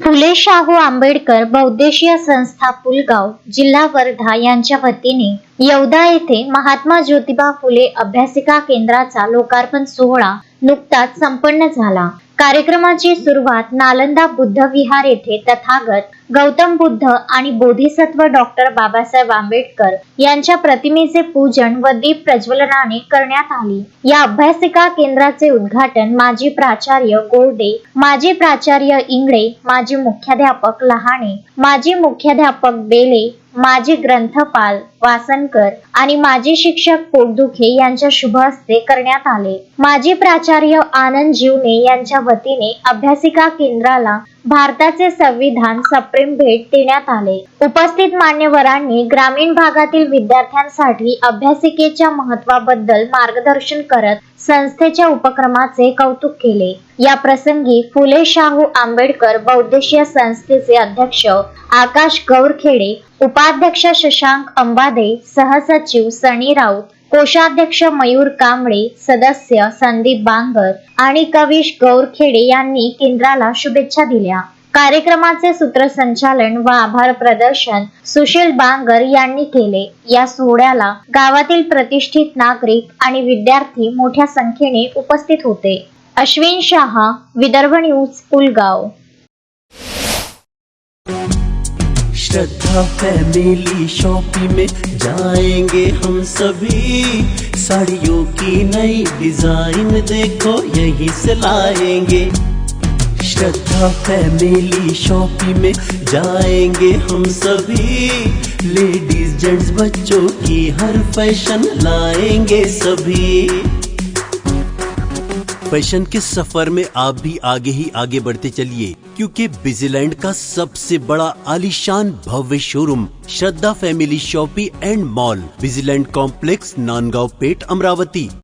फुले शाहू आंबेडकर बौद्धिशीय संस्था पुलगाव जिल्हा वर्धा यांच्या वतीने येवदा येथे महात्मा ज्योतिबा फुले अभ्यासिका केंद्राचा लोकार्पण सोहळा नुकताच संपन्न झाला। कार्यक्रमाची सुरुवात नालंदा बुद्ध विहार येथे तथागत गौतम बुद्ध आणि बोधिसत्व डॉक्टर बाबासाहेब आंबेडकर यांच्या प्रतिमेचे पूजन व दीप प्रज्वलनाने करण्यात आली। या अभ्यासिका केंद्राचे उद्घाटन माजी प्राचार्य गोरडे, माजी प्राचार्य इंगळे, माजी मुख्याध्यापक लहाणे, माजी मुख्याध्यापक बेले, माजी ग्रंथपाल वासनकर आणि माजी शिक्षक पोटदुखे यांच्या शुभ हस्ते करण्यात आले। माजी प्राचार्य आनंद जीवने यांच्या वतीने अभ्यासिका केंद्राला भारताचे संविधान सप्रेम भेट देण्यात आले। उपस्थित मान्यवरांनी ग्रामीण भागातील विद्यार्थ्यांसाठी अभ्यासिकेच्या महत्त्वाबद्दल मार्गदर्शन करत संस्थेच्या उपक्रमाचे कौतुक केले। या प्रसंगी फुले शाहू आंबेडकर बौद्धिशीय संस्थेचे अध्यक्ष आकाश गौरखेडे, उपाध्यक्ष शशांक अंबादे, सहसचिव सनी राऊत, कोषाध्यक्ष मयूर कांबळे, सदस्य संदीप बांगर आणि कविश गौरखेडे यांनी केंद्राला शुभेच्छा दिल्या। कार्यक्रमाचे सूत्रसंचालन व आभार प्रदर्शन सुशील बांगर यांनी केले। या सोहळ्याला गावातील प्रतिष्ठित नागरिक आणि विद्यार्थी मोठ्या संख्येने उपस्थित होते। अश्विन शाह, विदर्भ न्यूज, पुलगाव। श्रद्धा फैमिली शॉपिंग में जाएंगे हम सभी, साड़ियों की नई डिजाइन देखो यहीं से लाएंगे। श्रद्धा फैमिली शॉपिंग में जाएंगे हम सभी, लेडीज जेंट्स बच्चों की हर फैशन लाएंगे सभी। फैशन के सफर में आप भी आगे ही आगे बढ़ते चलिए, क्योंकि बिजीलैंड का सबसे बड़ा आलीशान भव्य showroom Shraddha family shopping and mall, Busyland complex, Nandgaon Peth, Amravati.